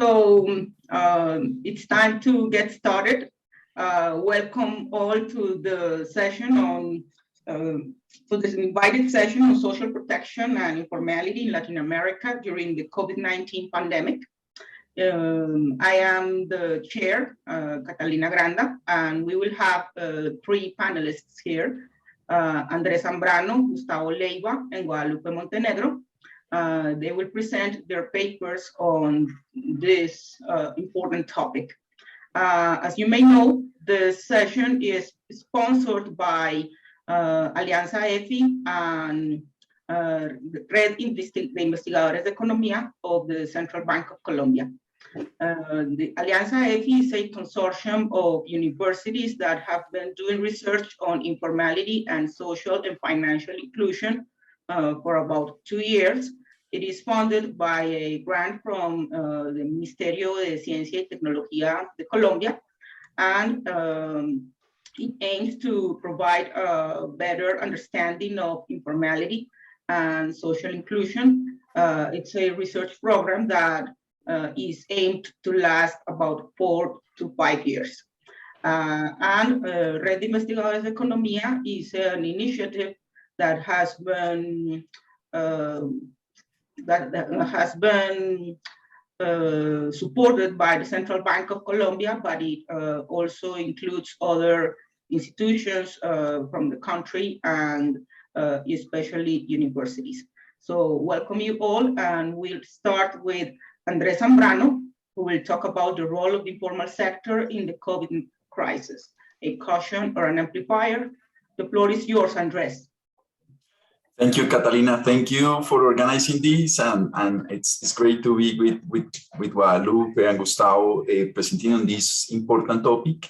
It's time to get started. Welcome all to the session on, to this invited session on social protection and informality in Latin America during the COVID-19 pandemic. I am the chair, Catalina Granda, and we will have three panelists here, Andrés Zambrano, Gustavo Leiva, and Guadalupe Montenegro. They will present their papers on this important topic. As you may know, the session is sponsored by Alianza EFI and Red de Investigadores de Economía of the Central Bank of Colombia. The Alianza EFI is a consortium of universities that have been doing research on informality and social and financial inclusion for about 2 years. It is funded by a grant from the Ministerio de Ciencia y Tecnología de Colombia, and it aims to provide a better understanding of informality and social inclusion. It's a research program that is aimed to last about 4 to 5 years. Red de Investigadores de Economía is an initiative that has been supported by the Central Bank of Colombia, but it also includes other institutions from the country and especially universities. So welcome you all, and we'll start with Andrés Zambrano, who will talk about the role of the informal sector in the COVID crisis, a caution or an amplifier. The floor is yours, Andrés. Thank you, Catalina. Thank you for organizing this, and it's great to be with Guadalupe and Gustavo presenting on this important topic.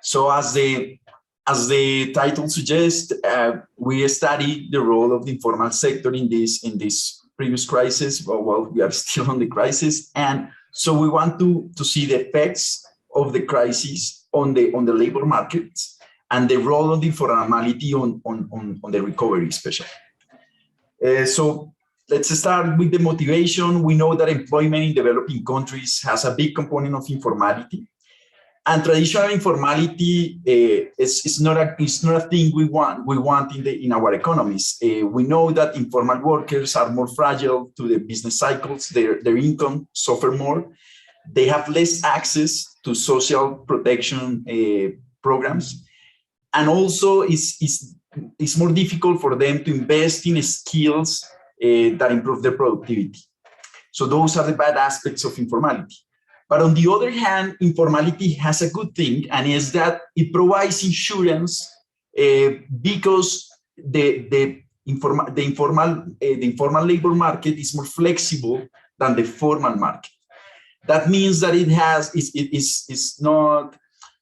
So as the title suggests, we study the role of the informal sector in this previous crisis. Well, we are still on the crisis, and so we want to see the effects of the crisis on the labor markets and the role of the informality on the recovery, especially. So let's start with the motivation. We know that employment in developing countries has a big component of informality, and traditional informality is not a thing we want in our economies. We know that informal workers are more fragile to the business cycles. Their income suffer more. They have less access to social protection programs. And also, it's more difficult for them to invest in skills that improve their productivity. So those are the bad aspects of informality. But on the other hand, informality has a good thing, and is that it provides insurance because the informal labor market is more flexible than the formal market. That means that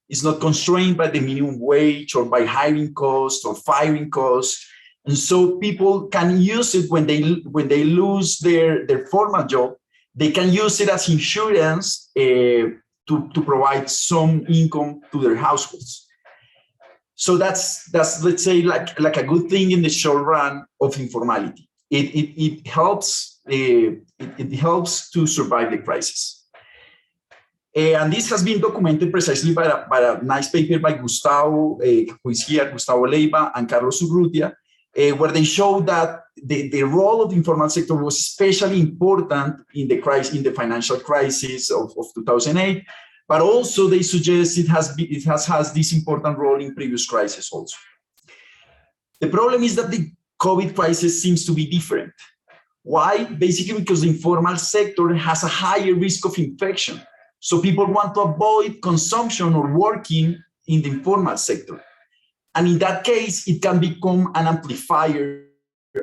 it's not constrained by the minimum wage or by hiring costs or firing costs. And so people can use it when they lose their formal job. They can use it as insurance to provide some income to their households. So that's let's say like a good thing in the short run of informality. It helps to survive the crisis. And this has been documented precisely by a nice paper by Gustavo, who is here, Gustavo Leiva, and Carlos Urrutia, where they show that the role of the informal sector was especially important in the financial crisis of 2008, but also they suggest it has this important role in previous crises also. The problem is that the COVID crisis seems to be different. Why? Basically because the informal sector has a higher risk of infection. So people want to avoid consumption or working in the informal sector. And in that case, it can become an amplifier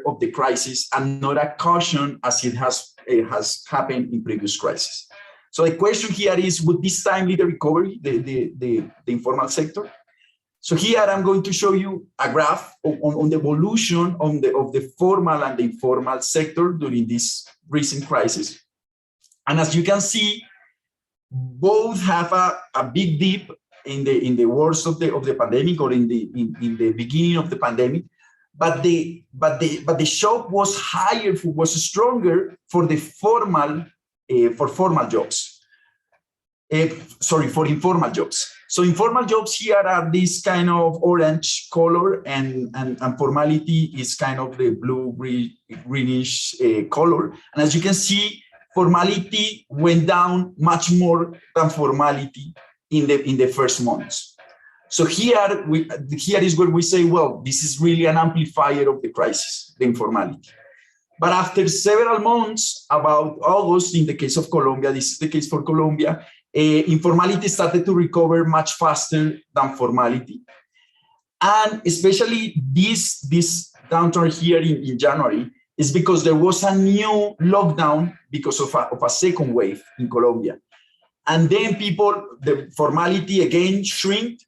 of the crisis and not a caution as it has happened in previous crises. So the question here is, would this time lead the recovery, the informal sector? So here I'm going to show you a graph on the evolution of the formal and the informal sector during this recent crisis. And as you can see, both have a big dip in the worst of the pandemic, or in the beginning of the pandemic, but the shock was higher, was stronger for the formal formal jobs. For informal jobs. So informal jobs here are this kind of orange color, and formality is kind of the blue greenish color. And as you can see, formality went down much more than formality in the first months. So here is where we say, well, this is really an amplifier of the crisis, the informality. But after several months, about August, in the case of Colombia, this is the case for Colombia, informality started to recover much faster than formality. And especially this downturn here in January is because there was a new lockdown because of a second wave in Colombia. And then the formality again shrinked,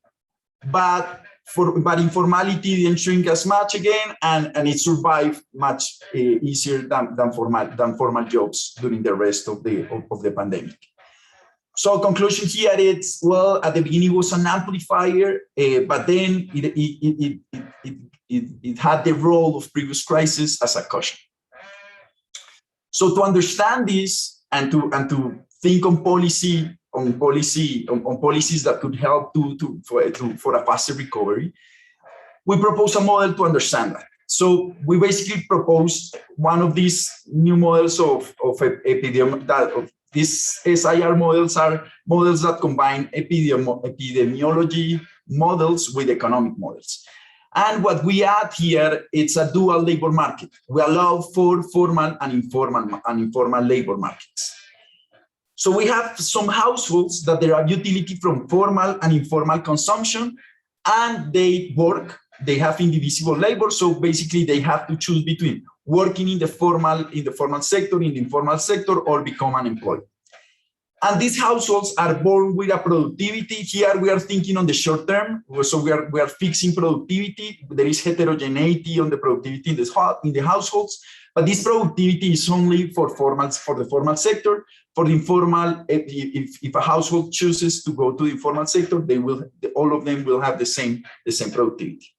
but informality didn't shrink as much again, and it survived much easier than formal jobs during the rest of the pandemic. So conclusion here is, well, at the beginning it was an amplifier, but then it had the role of previous crisis as a caution. So to understand this and to think on policies that could help for a faster recovery, we propose a model to understand that. So we basically proposed one of these new models of epidemiology. These SIR models are models that combine epidemiology models with economic models. And what we add here, it's a dual labor market. We allow for formal and informal labor markets. So we have some households that derive utility from formal and informal consumption, and they have indivisible labor. So basically they have to choose between working in the formal sector, in the informal sector, or become unemployed. And these households are born with a productivity. Here we are thinking on the short term. So we are fixing productivity. There is heterogeneity on the productivity in the households, but this productivity is only for the formal sector. For the informal, if a household chooses to go to the informal sector, all of them will have the same productivity.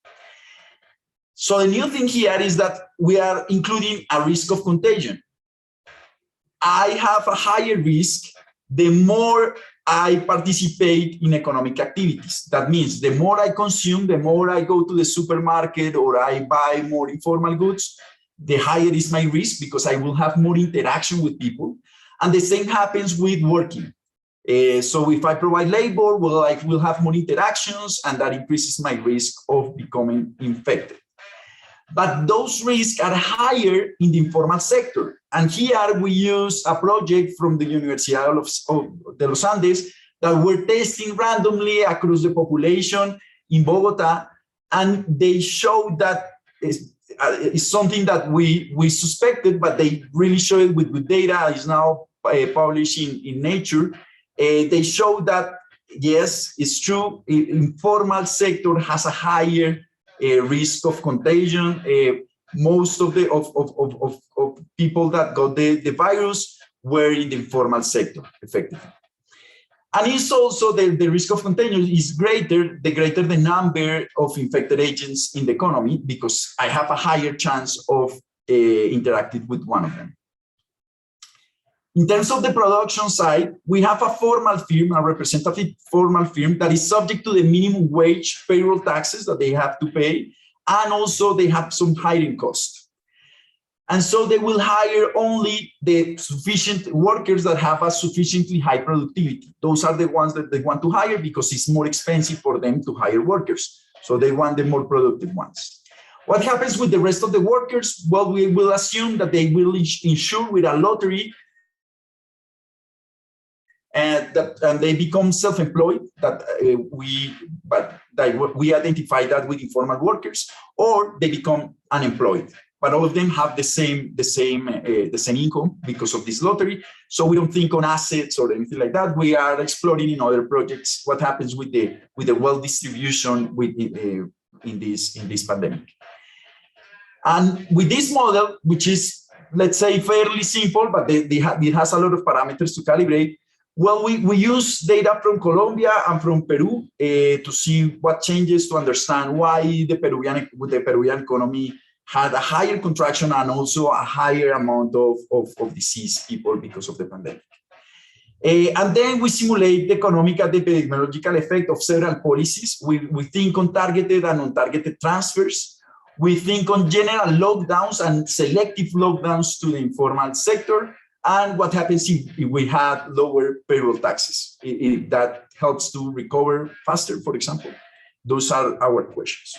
So the new thing here is that we are including a risk of contagion. I have a higher risk the more I participate in economic activities. That means the more I consume, the more I go to the supermarket or I buy more informal goods, the higher is my risk because I will have more interaction with people. And the same happens with working. So if I provide labor, well, I will have more interactions, and that increases my risk of becoming infected. But those risks are higher in the informal sector. And here we use a project from the Universidad de los Andes that we're testing randomly across the population in Bogota. And they show that it's something that we suspected, but they really show it with good data. It's now published in Nature. They show that, yes, it's true, informal sector has a higher risk of contagion. Most of people that got the virus were in the informal sector, effectively. And it's also the risk of contagion is greater, the greater the number of infected agents in the economy, because I have a higher chance of interacting with one of them. In terms of the production side, we have a formal firm, a representative formal firm that is subject to the minimum wage payroll taxes that they have to pay, and also they have some hiring costs. And so they will hire only the sufficient workers that have a sufficiently high productivity. Those are the ones that they want to hire because it's more expensive for them to hire workers. So they want the more productive ones. What happens with the rest of the workers? Well, we will assume that they will insure with a lottery and they become self-employed. We identify that with informal workers, or they become unemployed. But all of them have the same income because of this lottery. So we don't think on assets or anything like that. We are exploring in other projects what happens with the wealth distribution in this pandemic. And with this model, which is, let's say, fairly simple, but it has a lot of parameters to calibrate. Well, we use data from Colombia and from Peru to see what changes, to understand why the Peruvian economy had a higher contraction and also a higher amount of diseased people because of the pandemic. And then we simulate the economic and epidemiological effect of several policies. We think on targeted and untargeted transfers. We think on general lockdowns and selective lockdowns to the informal sector, and what happens if we had lower payroll taxes. That helps to recover faster, for example. Those are our questions.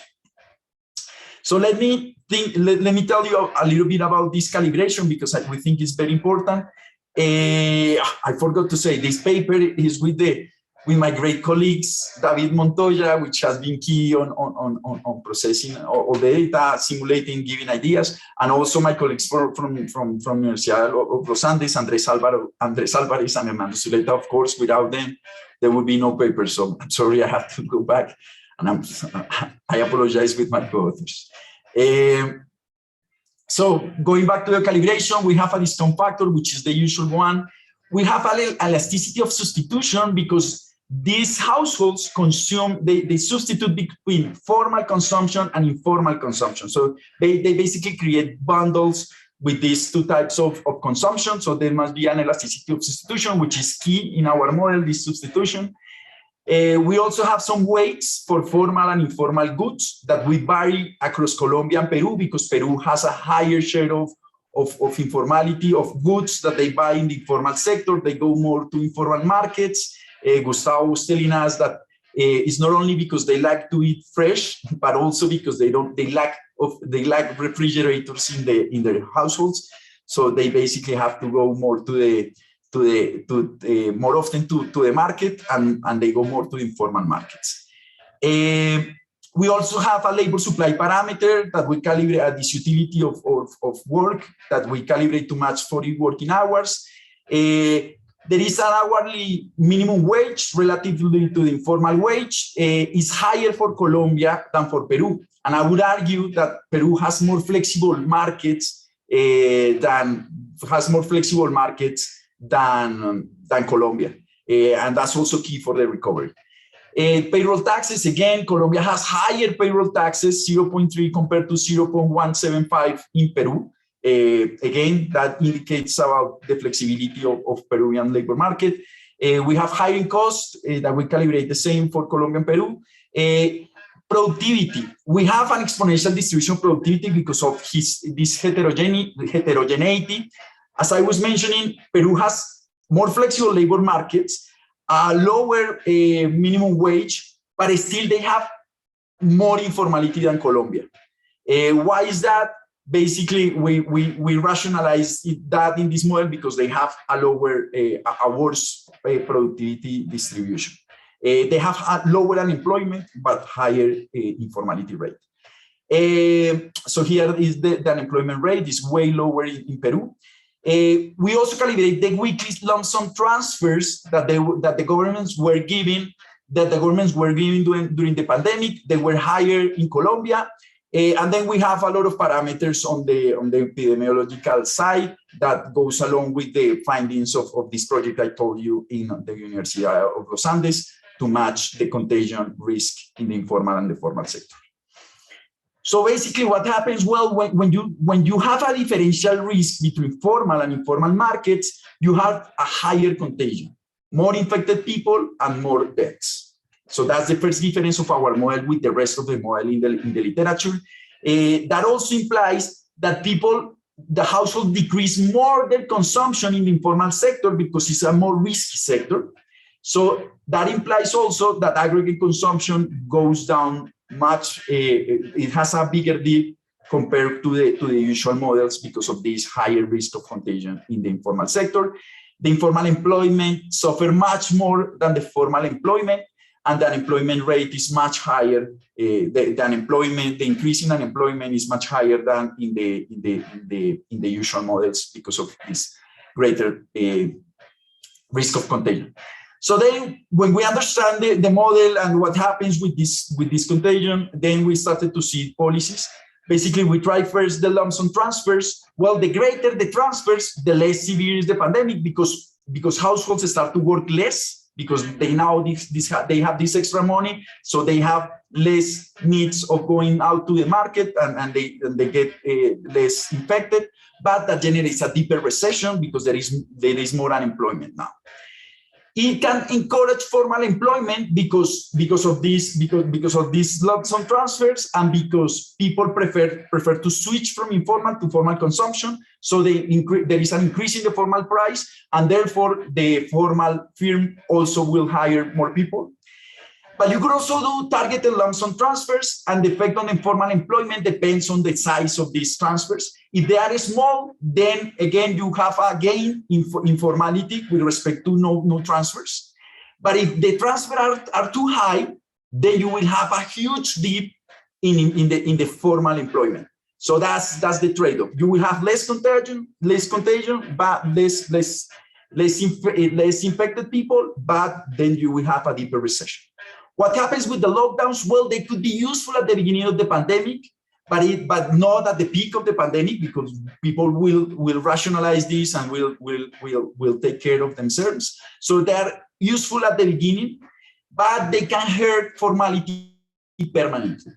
So let me tell you a little bit about this calibration, because we think it's very important. I forgot to say, this paper is with my great colleagues, David Montoya, which has been key on processing all the data, simulating, giving ideas, and also my colleagues from Universidad of Los Andes, Andrés Álvarez and Hernando Zuleta. Of course, without them, there would be no paper. So I'm sorry, I have to go back, and I apologize with my co-authors. So going back to the calibration, we have a discount factor, which is the usual one. We have elasticity of substitution, because these households consume, they substitute between formal consumption and informal consumption. So they basically create bundles with these two types of consumption. So there must be an elasticity of substitution, which is key in our model, this substitution. We also have some weights for formal and informal goods that we vary across Colombia and Peru, because Peru has a higher share of informality, of goods that they buy in the informal sector. They go more to informal markets. Gustavo was telling us that it's not only because they like to eat fresh, but also because they lack refrigerators in their households. So they basically have to go more more often to the market, and they go more to the informal markets. We also have a labor supply parameter that we calibrate this utility of work that we calibrate to match 40 working hours. There is an hourly minimum wage relatively to the informal wage. Is higher for Colombia than for Peru. And I would argue that Peru has more flexible markets than Colombia. And that's also key for the recovery. Payroll taxes, again, Colombia has higher payroll taxes, 0.3 compared to 0.175 in Peru. Again, that indicates about the flexibility of Peruvian labor market. We have hiring costs that we calibrate the same for Colombia and Peru. Productivity, we have an exponential distribution of productivity because of this heterogeneity. As I was mentioning, Peru has more flexible labor markets, a lower minimum wage, but still they have more informality than Colombia. Why is that? Basically, we rationalize that in this model because they have a worse productivity distribution. They have a lower unemployment, but higher informality rate. So here is the unemployment rate is way lower in Peru. We also calibrate the weekly lump sum transfers that the governments were giving during the pandemic. They were higher in Colombia. And then we have a lot of parameters on the epidemiological side that goes along with the findings of this project I told you in the Universidad of Los Andes to match the contagion risk in the informal and the formal sector. So basically what happens, well, when you have a differential risk between formal and informal markets, you have a higher contagion, more infected people and more deaths. So that's the first difference of our model with the rest of the model in the literature. That also implies that the household decrease more their consumption in the informal sector because it's a more risky sector. So that implies also that aggregate consumption goes down much. It has a bigger dip compared to the usual models because of this higher risk of contagion in the informal sector. The informal employment suffer much more than the formal employment, and the unemployment rate is much higher. The increase in unemployment is much higher than in the usual models because of this greater risk of contagion. So then, when we understand the model and what happens with this contagion, then we started to see policies. Basically, we try first the lump sum transfers. Well, the greater the transfers, the less severe is the pandemic because households start to work less. because they now they have this extra money, so they have less needs of going out to the market, and they get less infected. But that generates a deeper recession because there is more unemployment now. It can encourage formal employment because of these lump sum transfers, and because people prefer to switch from informal to formal consumption. So there is an increase in the formal price, and therefore the formal firm also will hire more people. But you could also do targeted lump sum transfers, and the effect on informal employment depends on the size of these transfers. If they are small, then again, you have a gain in informality with respect to no transfers. But if the transfers are too high, then you will have a huge dip in the formal employment. So that's the trade-off. You will have less contagion, but less infected people, but then you will have a deeper recession. What happens with the lockdowns? Well, they could be useful at the beginning of the pandemic, but not at the peak of the pandemic, because people will rationalize this and will take care of themselves. So they're useful at the beginning, but they can hurt formality permanently.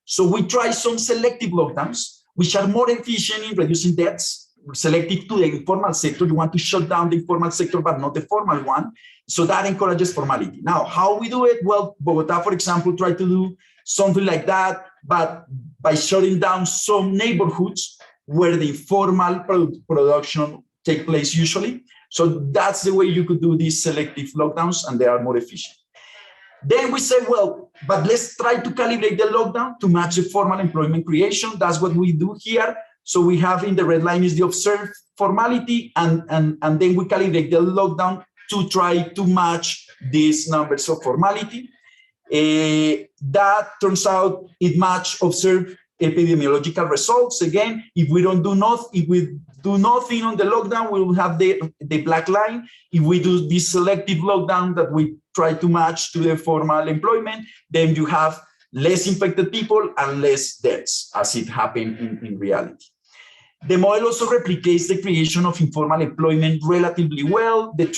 So we try some selective lockdowns, which are more efficient in reducing debts. Selective to the informal sector. You want to shut down the informal sector, but not the formal one. So that encourages formality. Now, how we do it? Well, Bogota, for example, tried to do something like that, but by shutting down some neighborhoods where the informal production take place usually. So that's the way you could do these selective lockdowns, and they are more efficient. Then we say, well, but let's try to calibrate the lockdown to match the formal employment creation. That's what we do here. So we have in the red line is the observed formality, and then we calibrate the lockdown to try to match these numbers of formality. That turns out it match observed epidemiological results. Again, if we do nothing on the lockdown, we will have the black line. If we do this selective lockdown that we try to match to the formal employment, then you have less infected people and less deaths, as it happened in reality. The model also replicates the creation of informal employment relatively well, in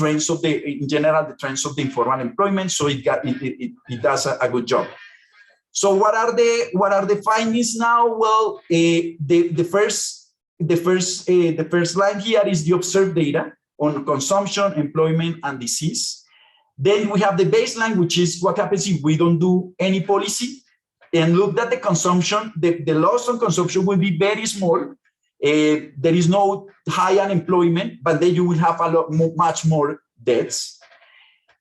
general, the trends of the informal employment. So it does a good job. So what are the findings now? Well, the first line here is the observed data on consumption, employment, and disease. Then we have the baseline, which is what happens if we don't do any policy. And look at the consumption. The loss on consumption will be very small. There is no high unemployment, but then you will have much more deaths.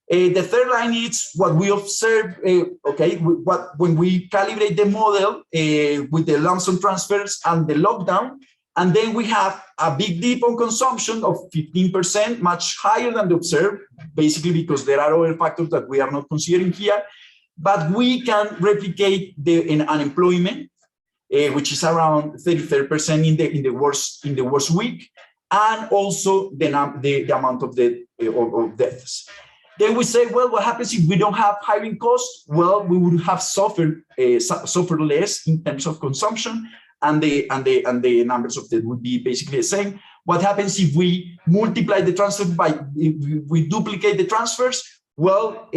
The third line is what we observe, when we calibrate the model with the lump sum transfers and the lockdown, and then we have a big dip on consumption of 15%, much higher than the observed, basically because there are other factors that we are not considering here. But we can replicate the unemployment, which is around 33% in the worst week, and also the amount of deaths. Then we say, well, what happens if we don't have hiring costs? Well, we would have suffered less in terms of consumption, and the numbers of death would be basically the same. What happens if we multiply the transfer if we duplicate the transfers? Well,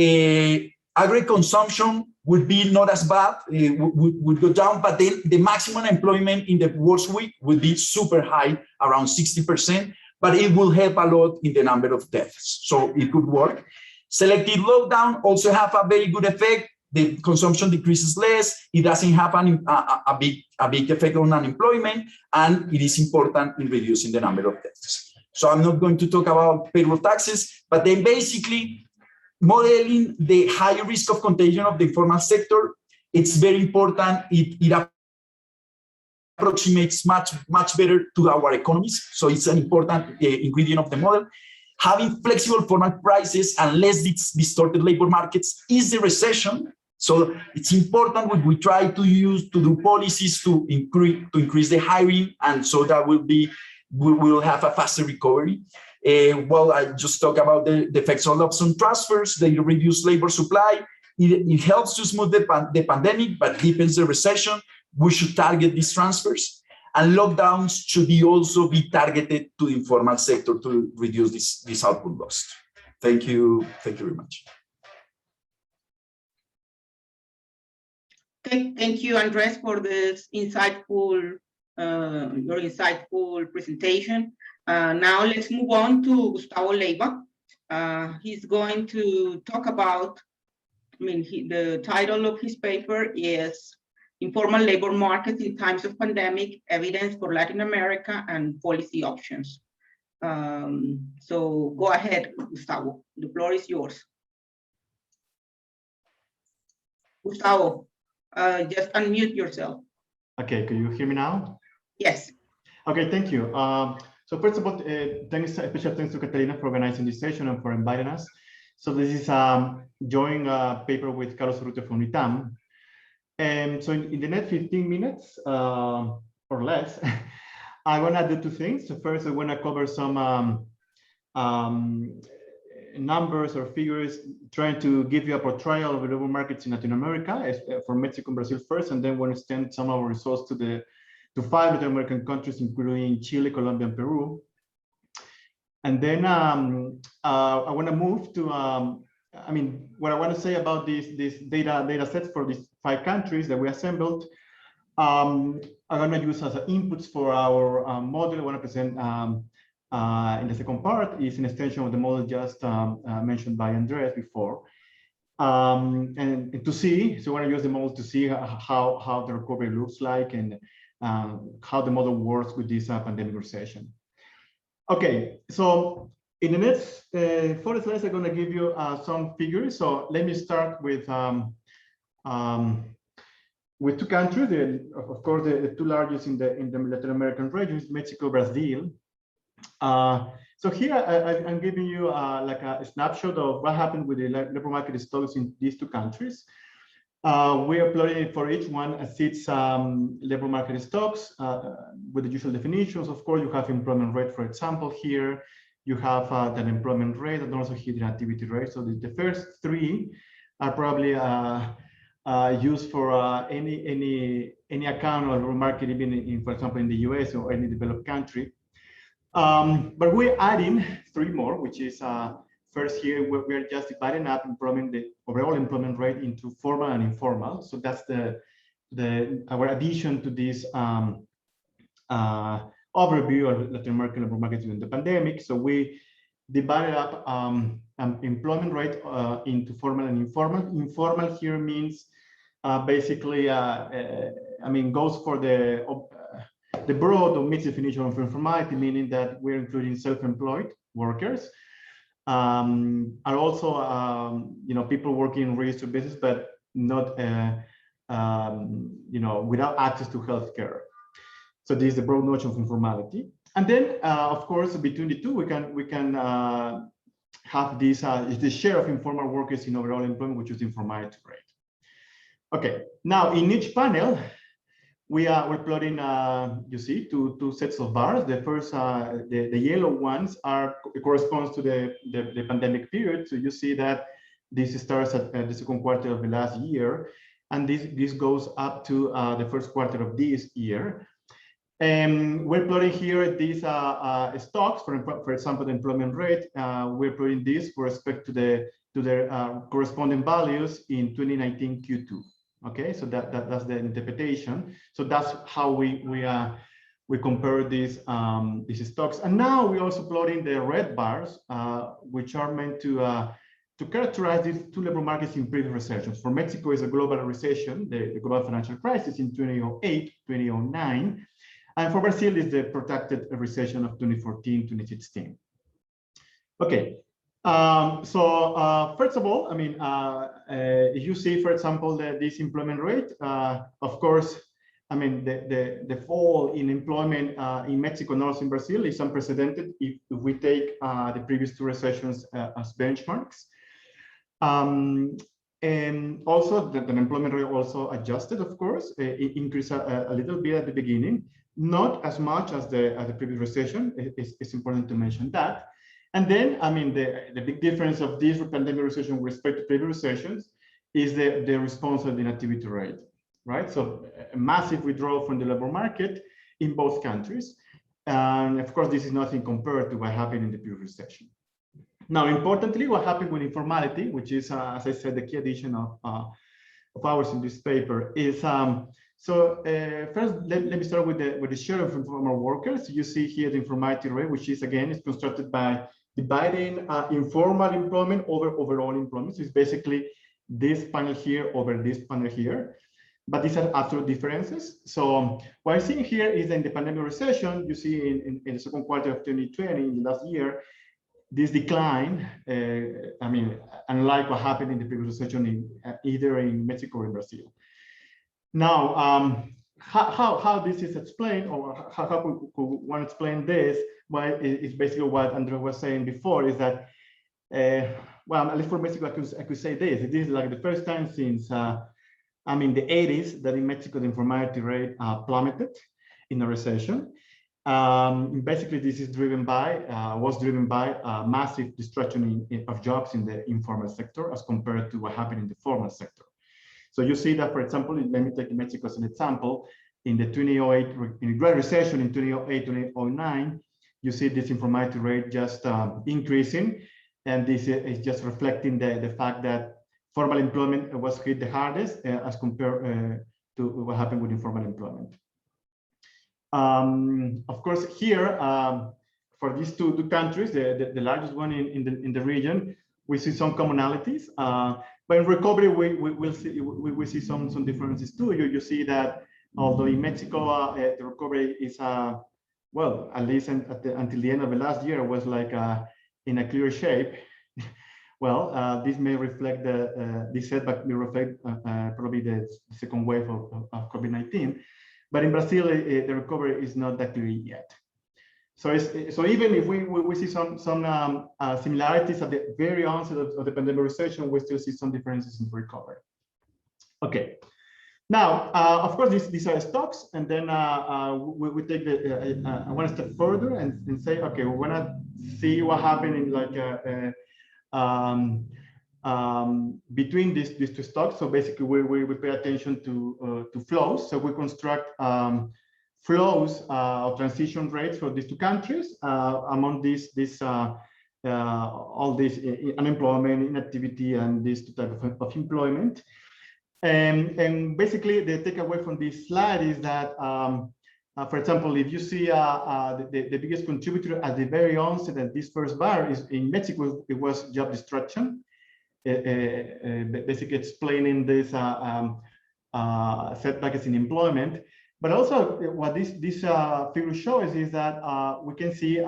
aggregate consumption would be not as bad, would go down, but then the maximum employment in the worst week would be super high, around 60%, but it will help a lot in the number of deaths. So it could work. Selective lockdown also have a very good effect. The consumption decreases less. It doesn't have a big effect on unemployment, and it is important in reducing the number of deaths. So I'm not going to talk about payroll taxes, but then basically, modeling the higher risk of contagion of the informal sector, it's very important. It approximates much better to our economies. So it's an important ingredient of the model. Having flexible formal prices and less distorted labor markets is the recession. So it's important when we try to do policies to increase the hiring, and so that we will have a faster recovery. Well, I just talked about the effects of lump sum transfers. They reduce labor supply. It helps to smooth the pandemic, but deepens the recession. We should target these transfers. And lockdowns should also be targeted to the informal sector to reduce this output loss. Thank you very much. Okay, thank you, Andres, for this insightful, your insightful presentation. Now let's move on to Gustavo Leiva. He's going to talk about, the title of his paper is Informal Labor Markets in Times of Pandemic, Evidence for Latin America and Policy Options. So go ahead, Gustavo, the floor is yours. Gustavo, just unmute yourself. Okay, can you hear me now? Yes. Okay, thank you. So first of all, special thanks to Catalina for organizing this session and for inviting us. So this is a joint paper with Carlos Urrutia from ITAM. And so in the next 15 minutes or less, I'm gonna do two things. So first, I wanna cover some numbers or figures, trying to give you a portrayal of the labor markets in Latin America, for Mexico and Brazil first, and then want to extend some of our results to 5 Latin American countries, including Chile, Colombia, and Peru. And then I want to move to, what I want to say about these data sets for these 5 countries that we assembled. I'm going to use as inputs for our model. I want to present in the second part is an extension of the model just mentioned by Andres before. And to see, so I want to use the model to see how the recovery looks like and how the model works with this pandemic recession. Okay, so in the next 4 slides, I'm going to give you some figures. So let me start with 2 countries. Of course, the 2 largest in the Latin American regions, Mexico, Brazil. So here I'm giving you like a snapshot of what happened with the labor market stocks in these 2 countries. We are plotting for each one 6 labor market stocks with the usual definitions. Of course, you have employment rate, for example, here. You have the unemployment rate and also here the activity rate. So the first 3 are probably used for any account of labor market, even in, for example, in the US or any developed country. But we're adding 3 more, which is first here we're just dividing up the overall employment rate into formal and informal. So that's our addition to this overview of Latin American labor market during the pandemic. So we divided up employment rate into formal and informal. Informal here means basically, goes for the broad or mixed definition of informality, meaning that we're including self-employed workers, and also people working in registered business, but not without access to healthcare. So this is the broad notion of informality. And then, of course, between the 2, we can have this the share of informal workers in overall employment, which is informality rate. Okay, now in each panel, we're plotting, you see, two sets of bars. The first, the yellow ones corresponds to the pandemic period. So you see that this starts at the second quarter of the last year, and this goes up to the first quarter of this year. And we're plotting here these stocks, for example, the employment rate. We're plotting this with respect to their corresponding values in 2019 Q2. Okay, so that's the interpretation. So that's how we compare these stocks. And now we're also plotting the red bars, which are meant to characterize these 2 labor markets in previous recessions. For Mexico, is a global recession, the global financial crisis in 2008, 2009. And for Brazil, is the protracted recession of 2014, 2016. Okay. So first of all, if you see, for example, this employment rate, of course, the fall in employment in Mexico and also in Brazil is unprecedented if we take the previous 2 recessions as benchmarks. And also the unemployment rate also adjusted, of course. It increased a little bit at the beginning, not as much as the previous recession. It's important to mention that. And then, the big difference of this pandemic recession with respect to previous recessions is the response of the inactivity rate, right? So a massive withdrawal from the labor market in both countries. And of course, this is nothing compared to what happened in the previous recession. Now, importantly, what happened with informality, which is, as I said, the key addition of ours in this paper is, first, let me start with the share of informal workers. You see here the informality rate, which is, again, is constructed by dividing informal employment over overall employment. So it's basically this panel here over this panel here. But these are absolute differences. So what I'm seeing here is that in the pandemic recession, you see in the second quarter of 2020, in the last year, this decline, I mean, unlike what happened in the previous recession either in Mexico or in Brazil. Now, how this is explained, or how we want to explain this, well, is basically what Andrew was saying before, is that, well, at least for Mexico, I could say this. It is like the first time since, I mean, the 80s that in Mexico, the informality rate plummeted in a recession. Basically, this is driven by, was driven by massive destruction of jobs in the informal sector as compared to what happened in the formal sector. So you see that, for example, let me take Mexico as an example. In the 2008, in the Great Recession in 2008, 2009, you see this informality rate just increasing. And this is just reflecting the fact that formal employment was hit the hardest as compared to what happened with informal employment. Of course, here, for these two countries, the largest one in the region, we see some commonalities. But in recovery, we see some differences too. You see that although in Mexico, the recovery is, well, at least until the end of the last year, was like in a clear shape. Well, this may reflect this setback may reflect probably the second wave of COVID-19. But in Brazil, the recovery is not that clear yet. So even if we see some similarities at the very onset of the pandemic recession, we still see some differences in recovery. Okay. Now, of course, these are stocks, and then we take I want to step further and say, okay, we want to see what happened in like between these two stocks. So basically, we pay attention to flows. So we construct flows or transition rates for these two countries among all this unemployment, inactivity, and this type of employment. And basically, the takeaway from this slide is that, for example, if you see the biggest contributor at the very onset of this first bar is in Mexico, it was job destruction. Basically explaining this setbacks in employment. But also what this figure shows is that we can see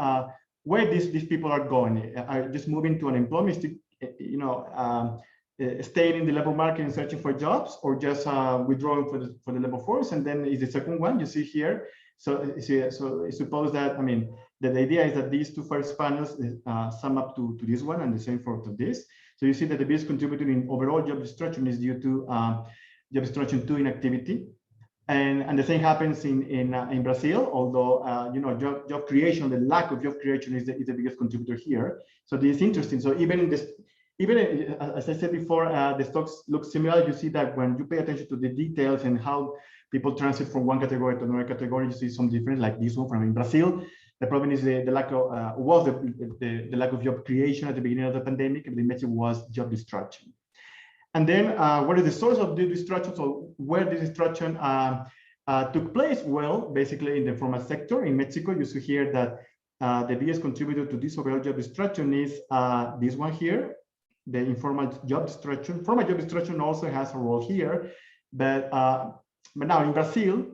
where these people are going. Are just moving to unemployment, you know, staying in the labor market and searching for jobs, or just withdrawing for the labor force. And then is the second one you see here. So suppose that, I mean, the idea is that these two first panels sum up to this one, and the same for this. So you see that the biggest contributor in overall job destruction is due to job destruction to inactivity. And the same happens in Brazil, although you know, job creation, the lack of job creation is the biggest contributor here. So this is interesting. So even as I said before, the stocks look similar. You see that when you pay attention to the details and how people transit from one category to another category, you see some difference, like this one from in Brazil. The problem is the lack of the lack of job creation at the beginning of the pandemic, and the message was job destruction. And then what is the source of the destruction? So where the destruction took place? Well, basically in the informal sector. In Mexico, you see here that the biggest contributor to this overall job destruction is this one here, the informal job destruction. Formal job destruction also has a role here, but now in Brazil,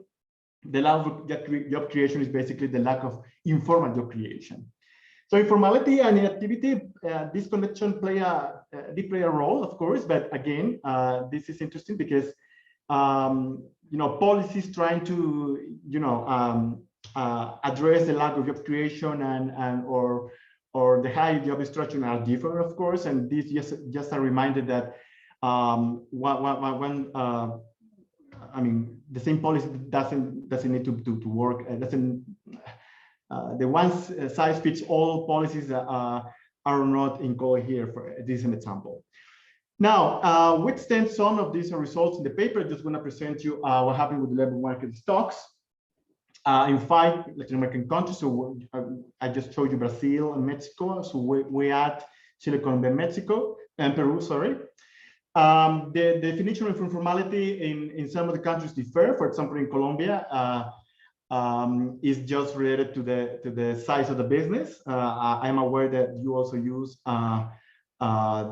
the lack of job creation is basically the lack of informal job creation. So informality and inactivity, this connection did play a role, of course, but again, this is interesting because you know, policies trying to address the lack of job creation or the high job destruction are different, of course, and this just a reminder that I mean, the same policy doesn't need to work. The one size fits all policies are not in color here. For this is an example. Now, we extend some of these results in the paper. I just want to present you what happened with the labor market stocks in 5 Latin American countries. So I just showed you Brazil and Mexico. So we add Chile, Colombia, Mexico, and Peru, sorry. The definition of informality in some of the countries differ. For example, in Colombia, is just related to the size of the business. I'm aware that you also use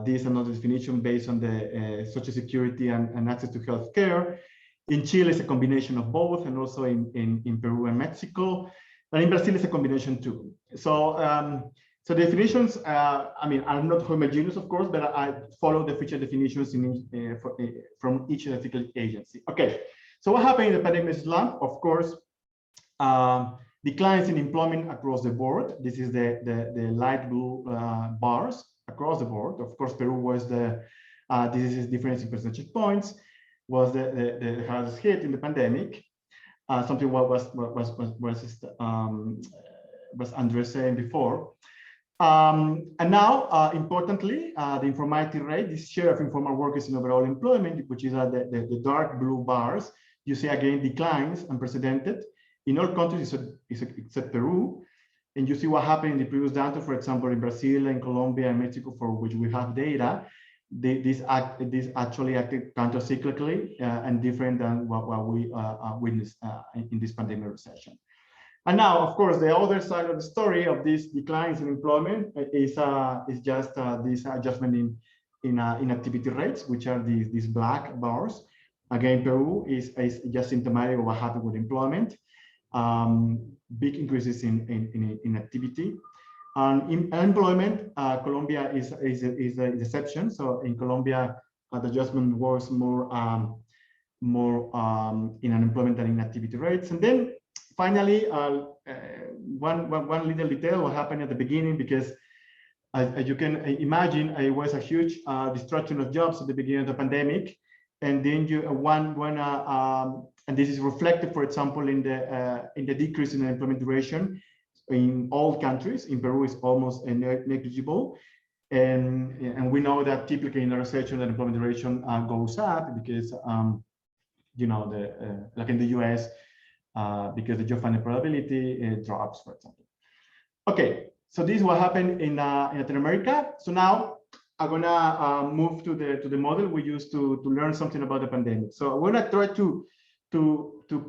this another definition based on the social security and access to healthcare. In Chile, it's a combination of both, and also in Peru and Mexico. And in Brazil, it's a combination too. So, so definitions, I mean, are not homogeneous, of course, but I follow the feature definitions from each ethical agency. Okay, so what happened in the pandemic Islam? Of course, declines in employment across the board. This is the light blue bars across the board. Of course, Peru was this is difference in percentage points, was the hardest hit in the pandemic. Something was Andres saying before. And now, importantly, the informality rate, this share of informal workers in overall employment, which is the dark blue bars, you see again declines unprecedented in all countries except Peru. And you see what happened in the previous downturn, for example, in Brazil and Colombia and Mexico, for which we have data. This actually acted counter-cyclically and different than what we witnessed in this pandemic recession. And now, of course, the other side of the story of these declines in employment is just this adjustment in activity rates, which are these black bars. Again, Peru is just symptomatic of what happened with employment. Big increases in activity. In unemployment, Colombia is the exception. So in Colombia, the adjustment was more in unemployment than in activity rates. And then finally, one little detail what happened at the beginning, because as you can imagine, it was a huge destruction of jobs at the beginning of the pandemic. And then and this is reflected, for example, in the decrease in unemployment duration in all countries. In Peru, it's almost negligible. And we know that typically in a recession, the unemployment duration goes up because, you know, like in the US, because the job finding probability drops, for example. Okay, so this is what happened in Latin America. So now I'm gonna move to the model we used to learn something about the pandemic. So I'm gonna try to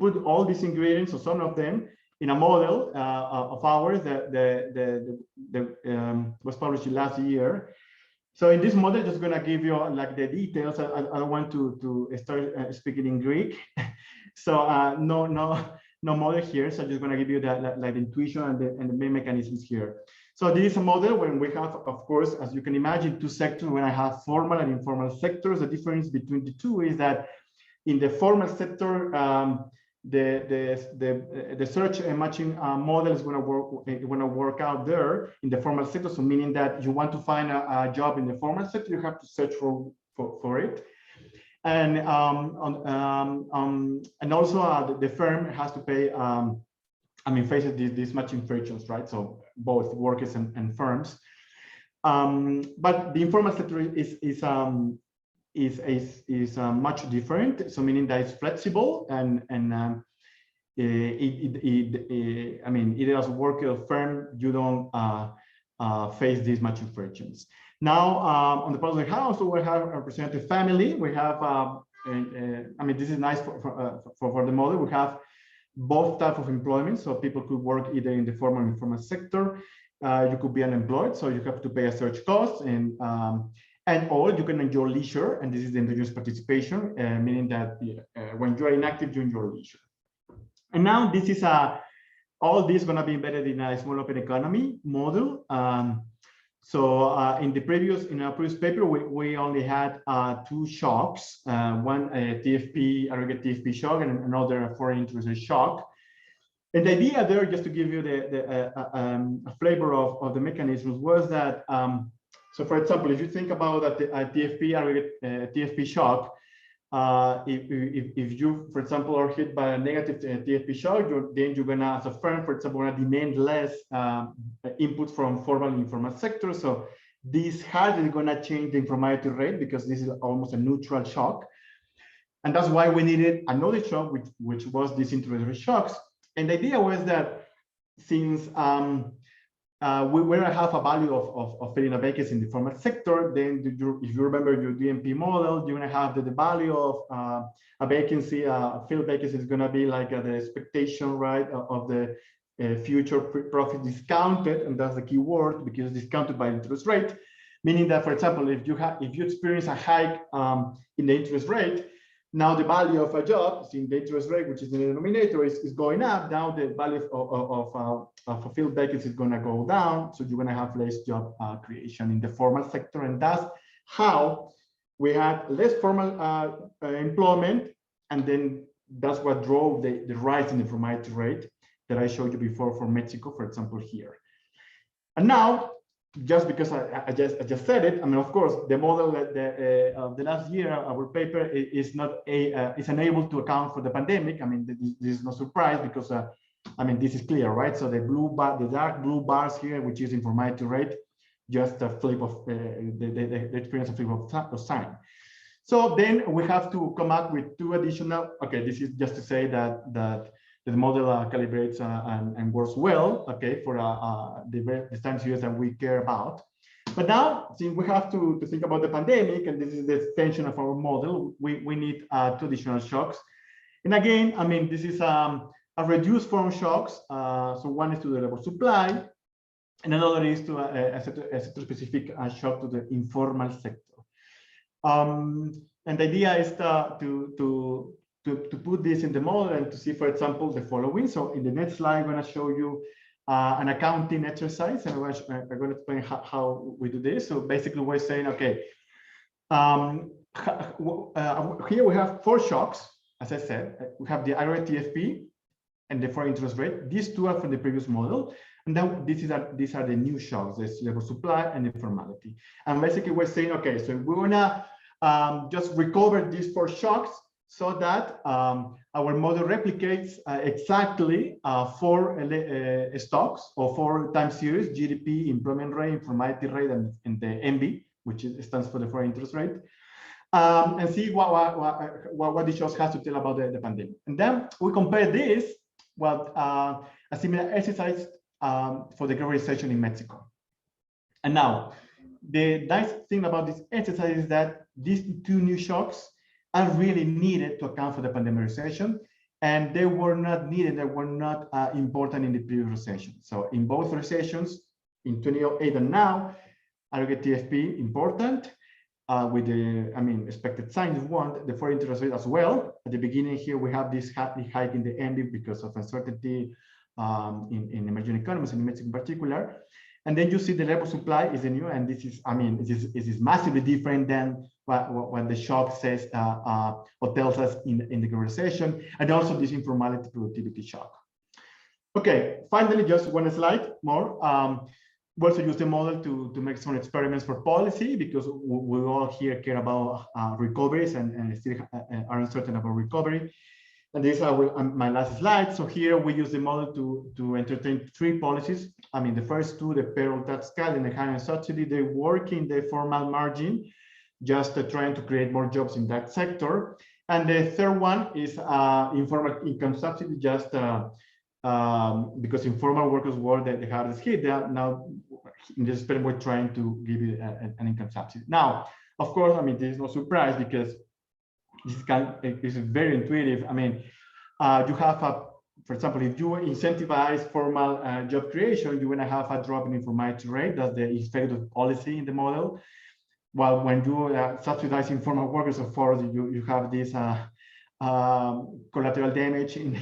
put all these ingredients, or some of them, in a model of ours that was published last year. So in this model, just gonna give you like the details. I don't want to start speaking in Greek. So no model here. So I'm just gonna give you that like intuition and the main mechanisms here. So this is a model when we have, of course, as you can imagine, two sectors. When I have formal and informal sectors, the difference between the two is that in the formal sector, the search and matching model is going to work out there in the formal sector. So meaning that you want to find a job in the formal sector, you have to search for it. And also the firm has to pay. I mean, faces these matching frictions, right? So both workers and firms. But the informal sector is much different. So meaning that it's flexible and I mean, either as a worker or firm, you don't face these matching frictions. Now, on the public house, we have a representative family. We have, I mean, this is nice for the model. We have both types of employment. So people could work either in the formal and informal sector. You could be unemployed, so you have to pay a search cost, or you can enjoy leisure, and this is the endogenous participation, meaning that when you are inactive, you enjoy leisure. And now this is all this is going to be embedded in a small open economy model. So in our previous paper, we only had two shocks, one TFP, aggregate TFP shock, and another foreign interest rate shock. And the idea there, just to give you a flavor of the mechanisms, was that, so for example, if you think about a TFP, aggregate TFP shock, if you, for example, are hit by a negative TFP shock, then you're gonna, as a firm, for example, gonna demand less input from formal and informal sectors. So this hardly gonna change the informality rate because this is almost a neutral shock. And that's why we needed another shock, which was these interest rate shocks. And the idea was that since when I have a value of filling a vacancy in the formal sector, then if you remember your DMP model, you're going to have the value of a vacancy, a filled vacancy is going to be like the expectation, right, of the future profit discounted, and that's the key word because it's discounted by interest rate, meaning that, for example, if you experience a hike in the interest rate, now the value of a job, seeing the interest rate, which is in the denominator, is going up. Now the value of a filled vacancy is going to go down. So you're going to have less job creation in the formal sector. And that's how we had less formal employment. And then that's what drove the rise in the informality rate that I showed you before for Mexico, for example, here. And now, just because I just said it, I mean, of course, the model that the last year, our paper is not is unable to account for the pandemic. I mean, this is no surprise because I mean, this is clear, right? So the dark blue bars here, which is informality rate, just a flip of the experience of flip of sign. So then we have to come up with two additional. Okay, this is just to say that the model calibrates and works well, okay, for the time series that we care about. But now, since we have to think about the pandemic, and this is the extension of our model, we need two additional shocks. And again, I mean, this is a reduced form shocks. So one is to the labor supply, and another is to a sector-specific shock to the informal sector. And the idea is to put this in the model and to see, for example, the following. So in the next slide, I'm going to show you an accounting exercise, and I'm going to explain how we do this. So basically, we're saying, okay, here we have four shocks. As I said, we have the aggregate TFP and the foreign interest rate. These two are from the previous model, and then these are the new shocks: the labor supply and informality. And basically, we're saying, okay, so we're going to just recover these four shocks, so that our model replicates exactly four stocks or four time series: GDP, employment rate, informality rate, and the MB, which stands for the foreign interest rate, and see what the shocks has to tell about the pandemic. And then we compare this with a similar exercise for the Great Recession in Mexico. And now, the nice thing about this exercise is that these two new shocks are really needed to account for the pandemic recession, and they were not needed, they were not important in the previous recession. So in both recessions, in 2008 and now, aggregate TFP important with the, I mean, expected signs one, the foreign interest rate as well. At the beginning here, we have this hike in the MB because of uncertainty in emerging economies, in Mexico in particular. And then you see the labor supply is the new, and this is, I mean, it is massively different than what the shock says or tells us in the Great Recession, and also this informality productivity shock. Okay, finally, just one slide more. We also use the model to make some experiments for policy, because we all here care about recoveries and still are uncertain about recovery. And this is my last slide. So here we use the model to entertain three policies. I mean, the first two, the payroll tax cut and the hiring subsidy, they work in the formal margin, just trying to create more jobs in that sector. And the third one is informal income subsidy, just because informal workers were the hardest hit. Now, in this experiment, we're trying to give you an income subsidy. Now, of course, I mean, this is no surprise because this is very intuitive. I mean, you have for example, if you incentivize formal job creation, you're going to have a drop in informality rate. That's the effect of policy in the model. While when you subsidize informal workers, of course, you have this collateral damage in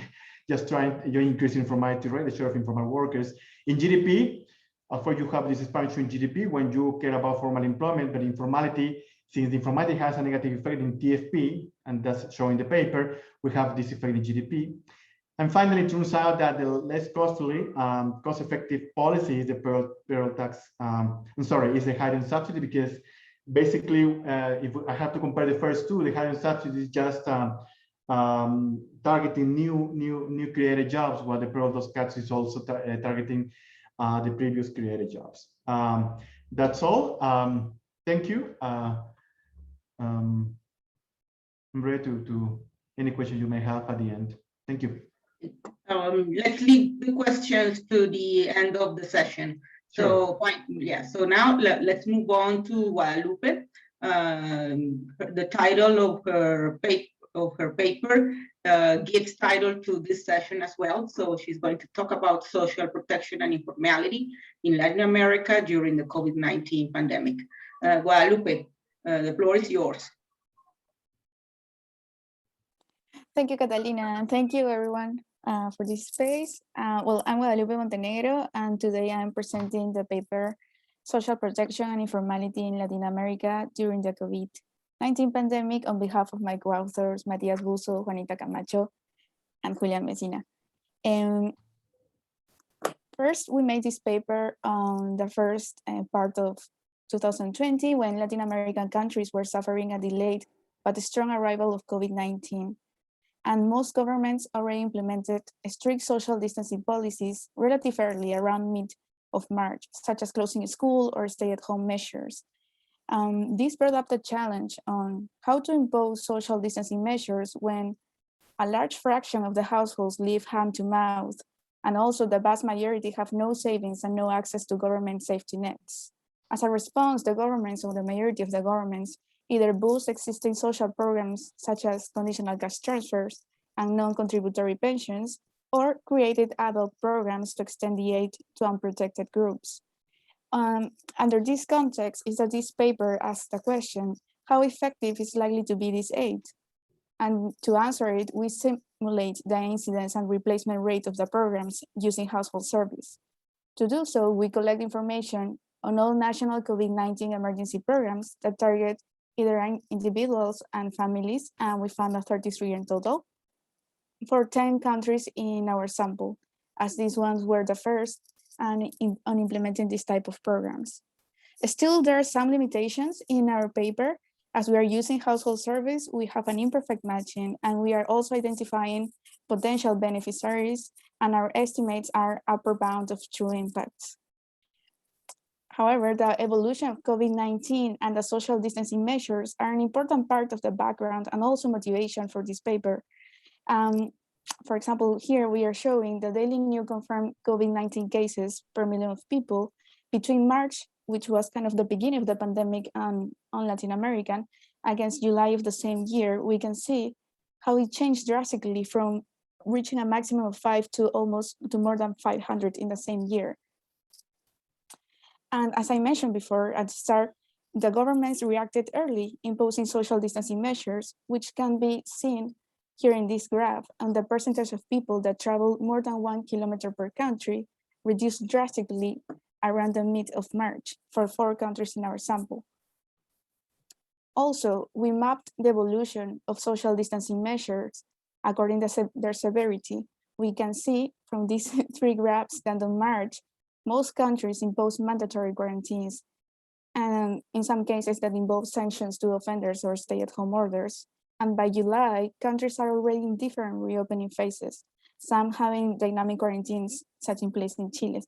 just you're increasing informality rate, the share of informal workers. In GDP, of course, you have this expansion in GDP when you care about formal employment, but informality, since the informality has a negative effect in TFP, and that's shown in the paper, we have this effect in GDP. And finally, it turns out that the less costly, cost-effective policy is the payroll tax. Is the hiring subsidy, because basically, if I have to compare the first two, the hiring subsidy is just targeting new created jobs, while the payroll tax cuts is also targeting the previous created jobs. That's all. Thank you. I'm ready to any questions you may have at the end. Thank you. Let's leave the questions to the end of the session. So, so now let's move on to Guadalupe. The title of her paper gives title to this session as well. So she's going to talk about social protection and informality in Latin America during the COVID-19 pandemic. Guadalupe, the floor is yours. Thank you, Catalina, and thank you everyone for this space. Well, I'm Guadalupe Montenegro, and today I'm presenting the paper Social Protection and Informality in Latin America during the COVID-19 pandemic on behalf of my co-authors, Matias Buzo, Juanita Camacho, and Julian Messina. First, we made this paper on the first part of 2020 when Latin American countries were suffering a delayed but strong arrival of COVID-19. And most governments already implemented strict social distancing policies relatively early, around mid of March, such as closing a school or stay-at-home measures. This brought up the challenge on how to impose social distancing measures when a large fraction of the households live hand to mouth, and also the vast majority have no savings and no access to government safety nets. As a response, the governments, or the majority of the governments, either boost existing social programs such as conditional cash transfers and non-contributory pensions, or created adult programs to extend the aid to unprotected groups. Under this context is that this paper asks the question, how effective is likely to be this aid? And to answer it, we simulate the incidence and replacement rate of the programs using household surveys. To do so, we collect information on all national COVID-19 emergency programs that target either individuals and families, and we found 33 in total, for 10 countries in our sample, as these ones were the first on implementing this type of programs. Still, there are some limitations in our paper. As we are using household surveys, we have an imperfect matching, and we are also identifying potential beneficiaries, and our estimates are upper bound of true impacts. However, the evolution of COVID-19 and the social distancing measures are an important part of the background and also motivation for this paper. For example, here we are showing the daily new confirmed COVID-19 cases per million of people between March, which was kind of the beginning of the pandemic on Latin America, against July of the same year. We can see how it changed drastically from reaching a maximum of 5 to more than 500 in the same year. And as I mentioned before at the start, the governments reacted early, imposing social distancing measures, which can be seen here in this graph, and the percentage of people that travel more than 1 kilometer per country reduced drastically around the mid of March for 4 countries in our sample. Also, we mapped the evolution of social distancing measures according to their severity. We can see from these 3 graphs that in March, most countries impose mandatory quarantines, and in some cases that involve sanctions to offenders or stay-at-home orders. And by July, countries are already in different reopening phases, some having dynamic quarantines set in place in Chile.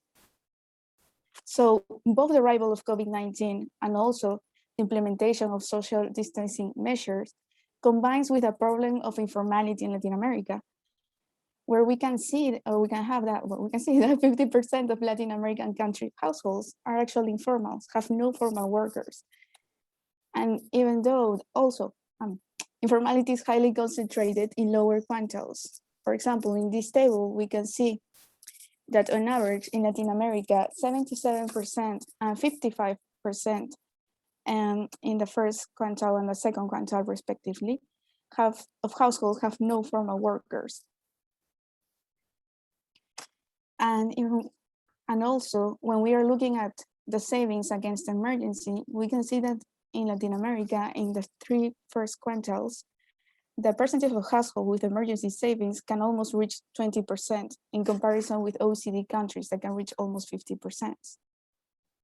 So both the arrival of COVID-19 and also the implementation of social distancing measures combines with a problem of informality in Latin America, where we can see, or we can have that, well, we can see that 50% of Latin American country households are actually informals, have no formal workers. And even though also informality is highly concentrated in lower quantiles. For example, in this table, we can see that on average in Latin America, 77% and 55% in the first quintile and the second quintile respectively, of households have no formal workers. And also, when we are looking at the savings against emergency, we can see that in Latin America, in the 3 first quintiles, the percentage of households with emergency savings can almost reach 20% in comparison with OECD countries that can reach almost 50%.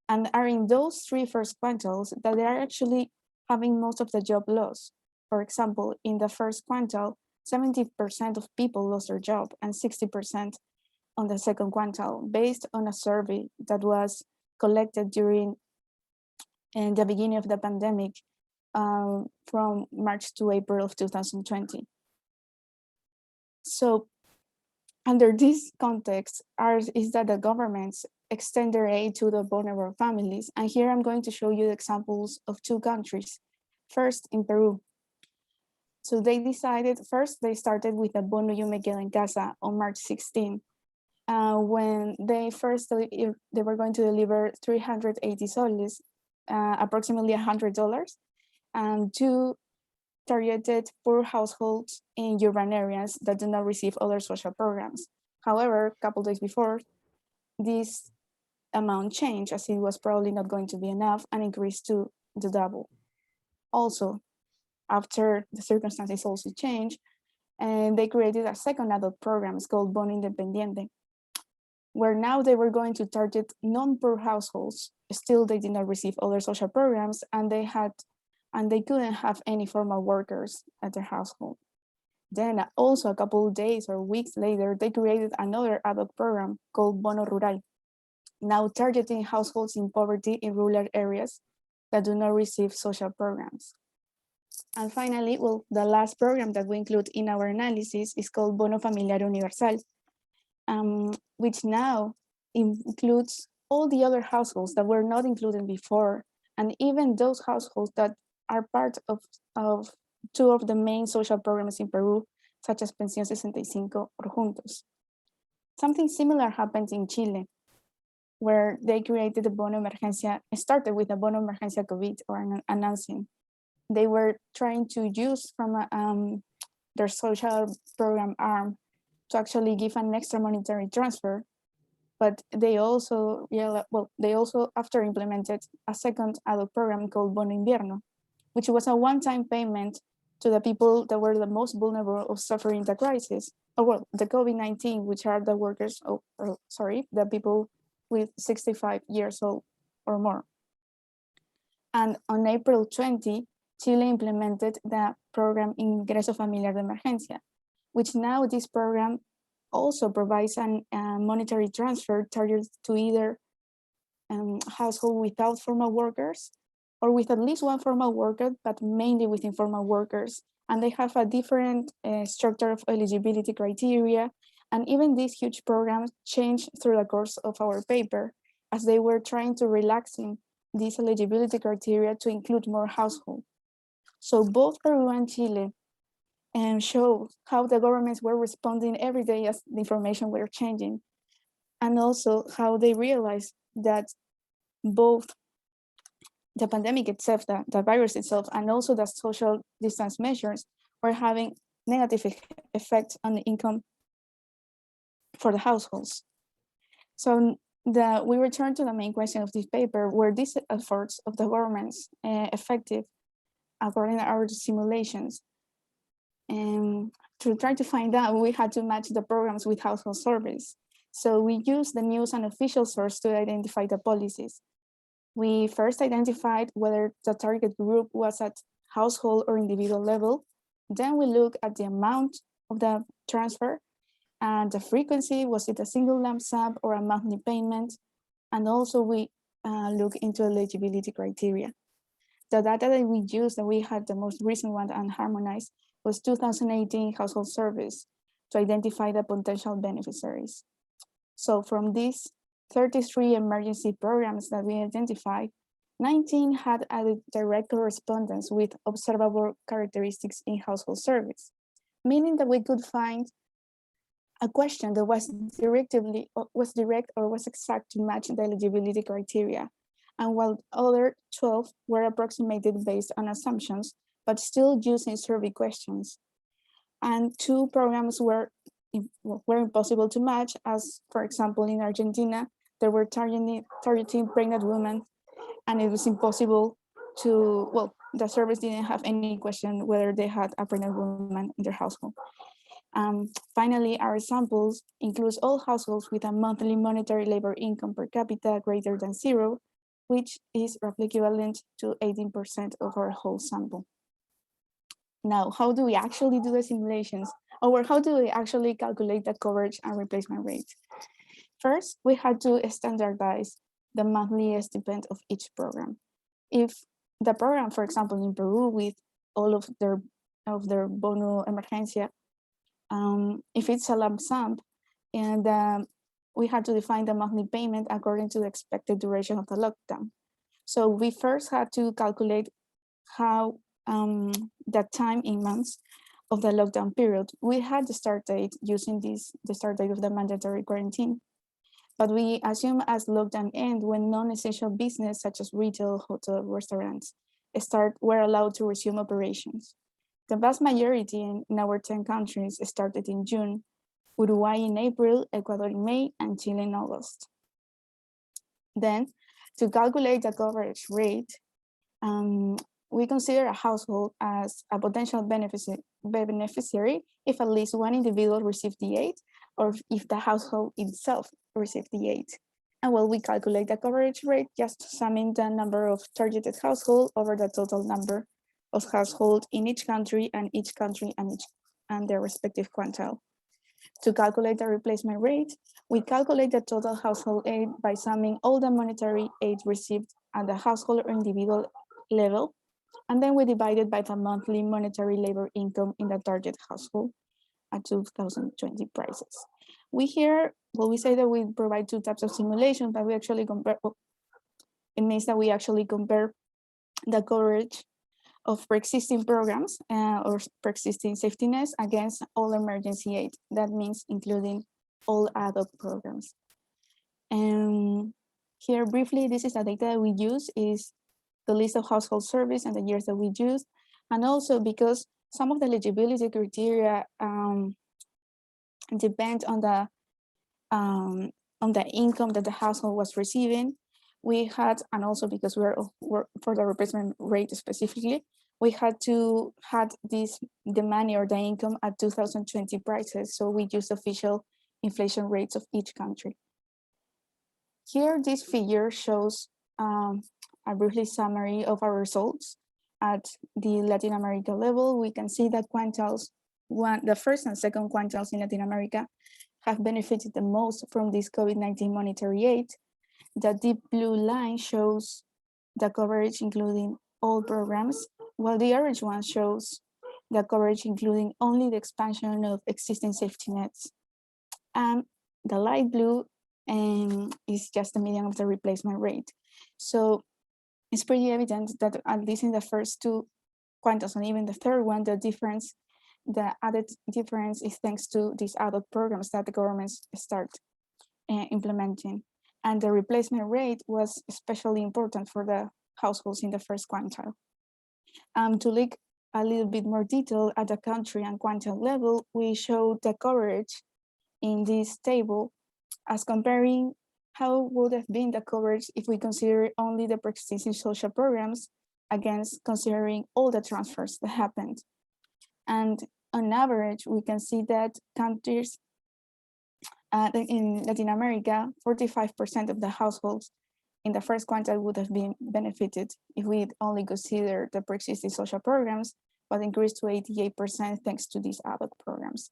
And are in those 3 first quintiles that they are actually having most of the job loss. For example, in the first quintile, 70% of people lost their job and 60% on the second quintile, based on a survey that was collected during the beginning of the pandemic from March to April of 2020. So under this context, is that the governments extend their aid to the vulnerable families. And here I'm going to show you examples of two countries. First, in Peru. So they decided, first they started with a Bono You Me Quedo en Casa on March 16, when they were going to deliver 380 soles, approximately $100, to targeted poor households in urban areas that do not receive other social programs. However, a couple days before, this amount changed, as it was probably not going to be enough, and increased to the double. Also, after the circumstances also changed, and they created a second adult program called Bono Independiente, where now they were going to target non-poor households. Still, they did not receive other social programs, and they couldn't have any formal workers at their household. Then also a couple of days or weeks later, they created another adult program called Bono Rural, now targeting households in poverty in rural areas that do not receive social programs. And finally, well, the last program that we include in our analysis is called Bono Familiar Universal, which now includes all the other households that were not included before, and even those households that are part of two of the main social programs in Peru, such as Pensión 65 or Juntos. Something similar happened in Chile, where they created the Bono Emergencia, started with the Bono Emergencia COVID or announcing. They were trying to use from their social program arm to actually give an extra monetary transfer, but they also, after implemented a second adult program called Bono Invierno, which was a one-time payment to the people that were the most vulnerable of suffering the crisis, the COVID-19, which are the workers, the people with 65 years old or more. And on April 20, Chile implemented the program Ingreso Familiar de Emergencia, which now this program also provides a monetary transfer targeted to either household without formal workers or with at least one formal worker, but mainly with informal workers. And they have a different structure of eligibility criteria. And even these huge programs changed through the course of our paper, as they were trying to relaxing these eligibility criteria to include more households. So both Peru and Chile show how the governments were responding every day as the information were changing, and also how they realized that both the pandemic itself, the virus itself, and also the social distance measures were having negative effects on the income for the households. So we return to the main question of this paper: were these efforts of the governments effective according to our simulations? And to try to find out, we had to match the programs with household surveys. So we used the news and official source to identify the policies. We first identified whether the target group was at household or individual level. Then we look at the amount of the transfer and the frequency, was it a single lump sum or a monthly payment? And also we look into eligibility criteria. The data that we used, that we had the most recent one and harmonized, was 2018 household surveys to identify the potential beneficiaries. So from these 33 emergency programs that we identified, 19 had a direct correspondence with observable characteristics in household surveys, meaning that we could find a question that was direct or was exact to match the eligibility criteria. And while other 12 were approximated based on assumptions, but still using survey questions. And 2 programs were impossible to match, as for example, in Argentina, they were targeting pregnant women, and it was impossible to, the service didn't have any question whether they had a pregnant woman in their household. Finally, our samples includes all households with a monthly monetary labor income per capita greater than 0, which is roughly equivalent to 18% of our whole sample. Now, how do we actually do the simulations? Or how do we actually calculate the coverage and replacement rate? First, we had to standardize the monthly estimate of each program. If the program, for example, in Peru, with all of their Bono Emergencia, if it's a lump sum, and we had to define the monthly payment according to the expected duration of the lockdown. So we first had to calculate how that time in months of the lockdown period. We had the start date using the start date of the mandatory quarantine, but we assume as lockdown end when non-essential business such as retail, hotel, restaurants were allowed to resume operations. The vast majority in our 10 countries started in June, Uruguay in April, Ecuador in May, and Chile in August. Then, to calculate the coverage rate, we consider a household as a potential beneficiary if at least one individual received the aid or if the household itself received the aid. And well, we calculate the coverage rate just summing the number of targeted households over the total number of households in each country and their respective quantile. To calculate the replacement rate, we calculate the total household aid by summing all the monetary aid received at the household or individual level, and then we divide it by the monthly monetary labor income in the target household at 2020 prices. We say that we provide two types of simulation, but we actually compare, it means that we actually compare the coverage of pre-existing programs or pre-existing safety nets against all emergency aid. That means including all ad-hoc programs. And here briefly, this is the data that we use is the list of household service and the years that we use. And also because some of the eligibility criteria depend on the income that the household was receiving. We had, and also because we're for the replacement rate specifically, we had to had the money or the income at 2020 prices. So we used official inflation rates of each country. Here, this figure shows a briefly summary of our results. At the Latin America level, we can see that quantiles, the first and second quantiles in Latin America have benefited the most from this COVID-19 monetary aid. The deep blue line shows the coverage including all programs, while the orange one shows the coverage including only the expansion of existing safety nets. And the light blue is just the median of the replacement rate. So it's pretty evident that at least in the first two quantiles and even the third one, the added difference is thanks to these ad-hoc programs that the governments start implementing. And the replacement rate was especially important for the households in the first quantile. To look a little bit more detail at the country and quantile level, we show the coverage in this table as comparing how would have been the coverage if we consider only the pre-existing social programs against considering all the transfers that happened. And on average, we can see that countries in Latin America, 45% of the households in the first quantile would have been benefited if we only consider the pre-existing social programs, but increased to 88% thanks to these ad hoc programs.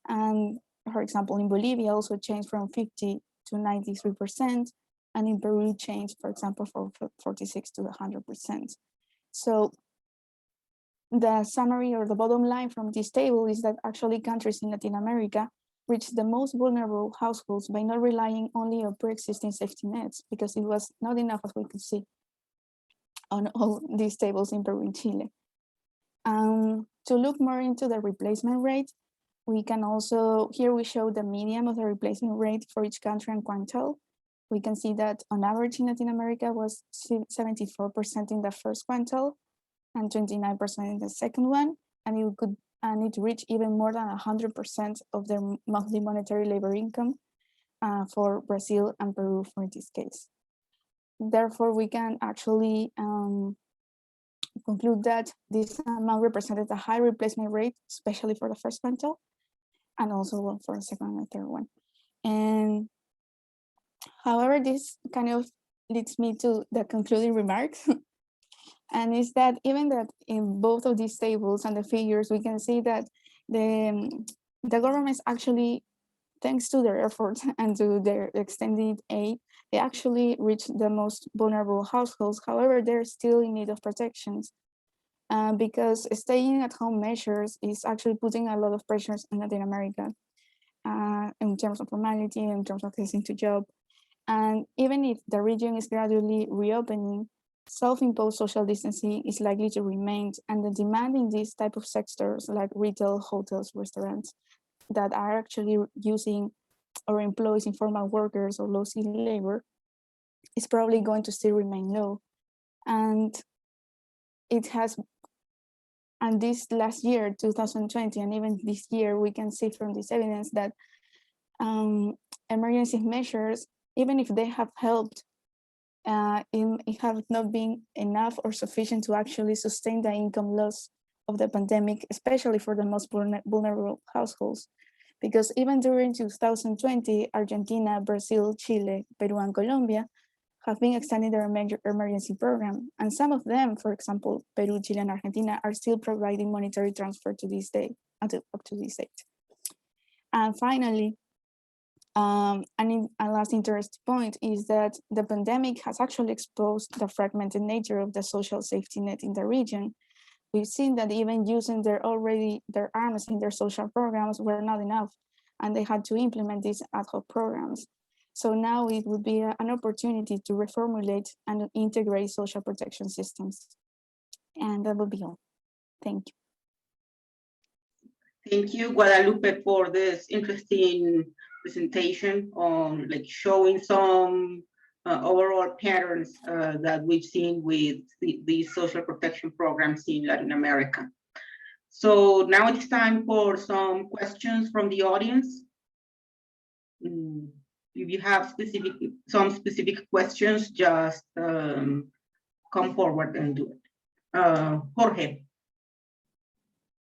And for example, in Bolivia also changed from 50 to 93%, and in Peru changed, for example, from 46 to 100%. So the summary or the bottom line from this table is that actually countries in Latin America reach the most vulnerable households by not relying only on pre-existing safety nets, because it was not enough, as we could see on all these tables in Peru and Chile. To look more into the replacement rate, we can also, here we show the median of the replacement rate for each country and quantile. We can see that on average in Latin America was 74% in the first quantile and 29% in the second one, and it reached even more than 100% of their monthly monetary labor income for Brazil and Peru for this case. Therefore, we can actually conclude that this amount represented a high replacement rate, especially for the first quintile, and also for the second and third one. And however, this kind of leads me to the concluding remarks. And is that even that in both of these tables and the figures, we can see that the governments actually, thanks to their efforts and to their extended aid, they actually reach the most vulnerable households. However, they're still in need of protections because staying at home measures is actually putting a lot of pressures on Latin America. in terms of formality, in terms of accessing to job. And even if the region is gradually reopening, self-imposed social distancing is likely to remain, and the demand in these type of sectors like retail, hotels, restaurants that are actually using or employs informal workers or low-skilled labor is probably going to still remain low. And it has, and this last year, 2020, and even this year, we can see from this evidence that emergency measures, even if they have helped, it have not been enough or sufficient to actually sustain the income loss of the pandemic, especially for the most vulnerable households. Because even during 2020, Argentina, Brazil, Chile, Peru, and Colombia have been extending their emergency program. And some of them, for example, Peru, Chile, and Argentina, are still providing monetary transfer to this day, up to this date. And finally, a last interesting point is that the pandemic has actually exposed the fragmented nature of the social safety net in the region. We've seen that even using their arms in their social programs were not enough, and they had to implement these ad hoc programs. So now it would be an opportunity to reformulate and integrate social protection systems. And that would be all. Thank you. Thank you, Guadalupe, for this interesting presentation on showing some overall patterns that we've seen with these social protection programs in Latin America. So now it's time for some questions from the audience. If you have some specific questions, just come forward and do it. Jorge,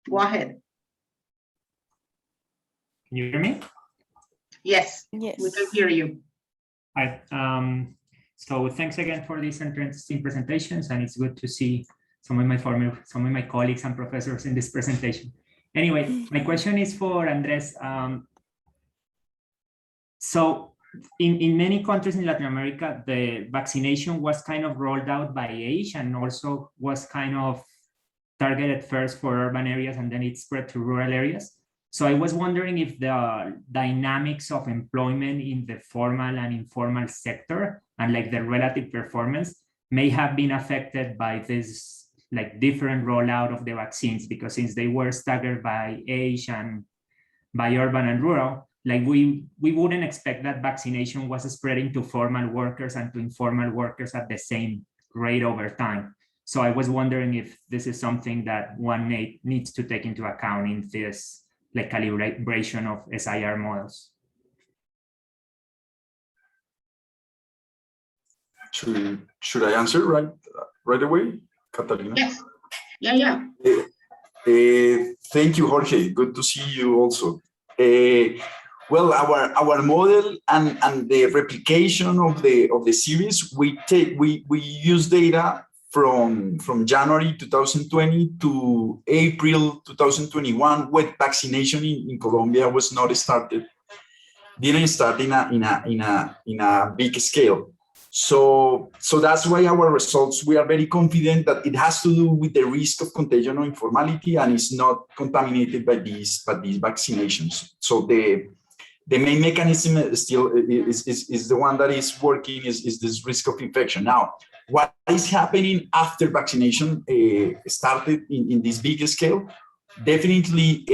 go ahead. Can you hear me? Yes, yes, we can hear you. Hi. So thanks again for these interesting presentations, and it's good to see some of my colleagues and professors in this presentation. Anyway, my question is for Andres. So in many countries in Latin America, the vaccination was kind of rolled out by age and also was kind of targeted first for urban areas, and then it spread to rural areas. So I was wondering if the dynamics of employment in the formal and informal sector and the relative performance may have been affected by this different rollout of the vaccines, because since they were staggered by age and by urban and rural, we wouldn't expect that vaccination was spreading to formal workers and to informal workers at the same rate over time. So I was wondering if this is something that one needs to take into account in this calibration of SIR models. Should I answer right away, Catalina? Yes. Yeah. Thank you, Jorge. Good to see you also. Well, our model and the replication of the series, we use data from January 2020 to April 2021, when vaccination in Colombia was not started, didn't start in a big scale. So that's why our results, we are very confident that it has to do with the risk of contagion or informality, and it's not contaminated by these vaccinations. So the main mechanism still is the one that is working, is this risk of infection. Now, what is happening after vaccination started in this big scale? Definitely,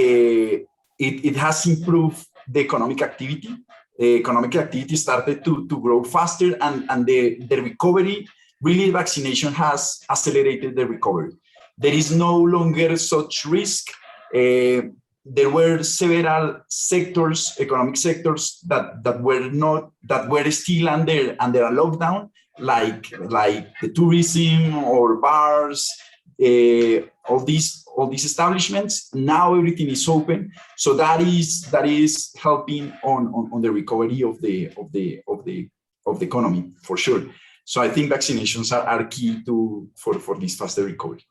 it has improved the economic activity. Economic activity started to grow faster, and the recovery, really vaccination has accelerated the recovery. There is no longer such risk. There were several sectors, economic sectors that were still under a lockdown, like the tourism or bars, all these establishments. Now everything is open, so that is helping on the recovery of the economy for sure. So I think vaccinations are key for this faster recovery.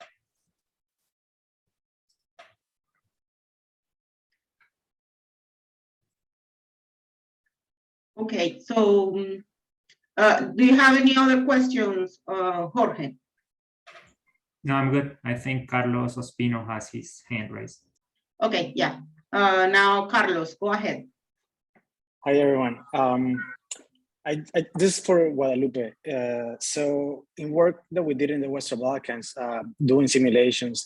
Okay, so do you have any other questions, Jorge? No, I'm good. I think Carlos Ospino has his hand raised. Okay, yeah. Now, Carlos, go ahead. Hi, everyone. This is for Guadalupe. So in work that we did in the Western Balkans, doing simulations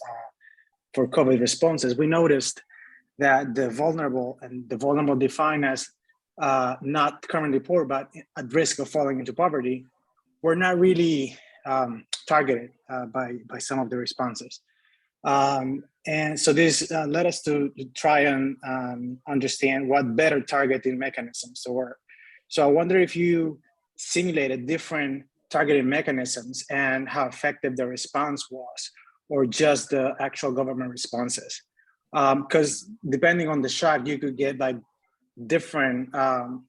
for COVID responses, we noticed that the vulnerable defined as not currently poor, but at risk of falling into poverty, were not really targeted by some of the responses. And so this led us to try and understand what better targeting mechanisms were. So I wonder if you simulated different targeting mechanisms and how effective the response was, or just the actual government responses. Because depending on the shock, you could get like different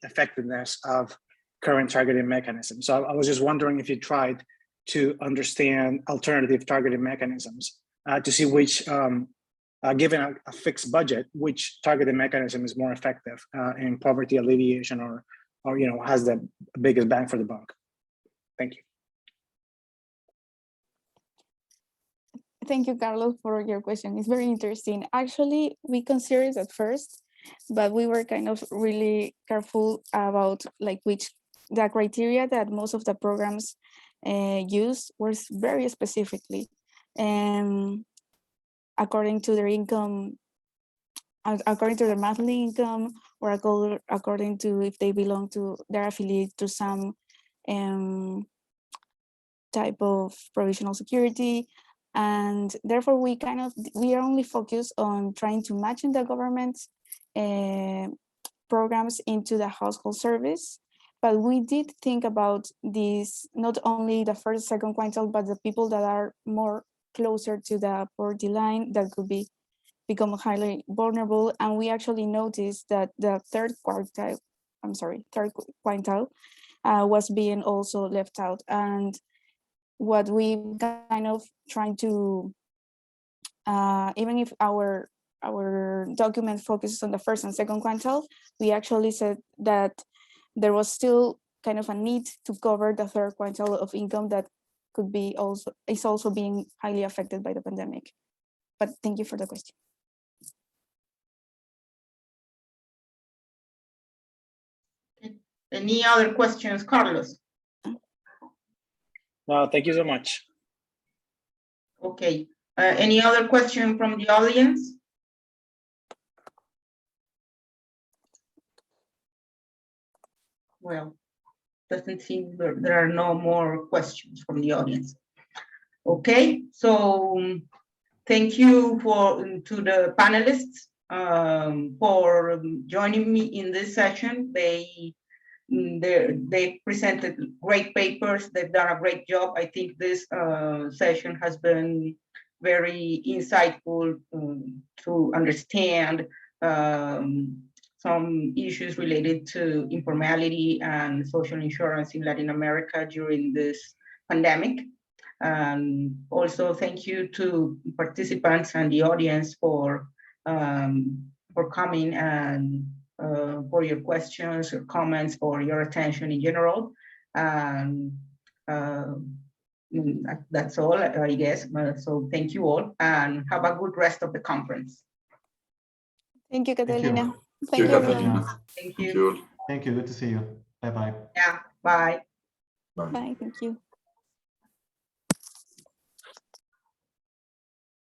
effectiveness of current targeting mechanisms. So I was just wondering if you tried to understand alternative targeting mechanisms to see which, given a fixed budget, which targeted mechanism is more effective in poverty alleviation, or has the biggest bang for the buck. Thank you. Thank you, Carlos, for your question. It's very interesting. Actually, we considered it at first, but we were kind of really careful about like the criteria that most of the programs use was very specifically. According to their income, according to their monthly income, or according to if they belong to, they're affiliated to some type of provisional security. And therefore we are only focused on trying to match in the government programs into the household service. But we did think about this, not only the first, second quintile, but the people that are more closer to the poverty line that could become highly vulnerable. And we actually noticed that the third quintile was being also left out. And what we kind of trying to, even if our document focuses on the first and second quintile, we actually said that there was still kind of a need to cover the third quintile of income that is also being highly affected by the pandemic. But thank you for the question. Any other questions, Carlos? No, thank you so much. Okay. Any other question from the audience? Well, doesn't seem there are no more questions from the audience. Okay, so thank you to the panelists for joining me in this session. They presented great papers. They've done a great job. I think this session has been very insightful to understand some issues related to informality and social insurance in Latin America during this pandemic. Also, thank you to participants and the audience for coming and for your questions or comments, for your attention in general. That's all, I guess. So thank you all, and have a good rest of the conference. Thank you, Catalina. Thank you, everyone. Thank you. Thank you. Good to see you. Bye-bye. Yeah, bye. Bye, thank you.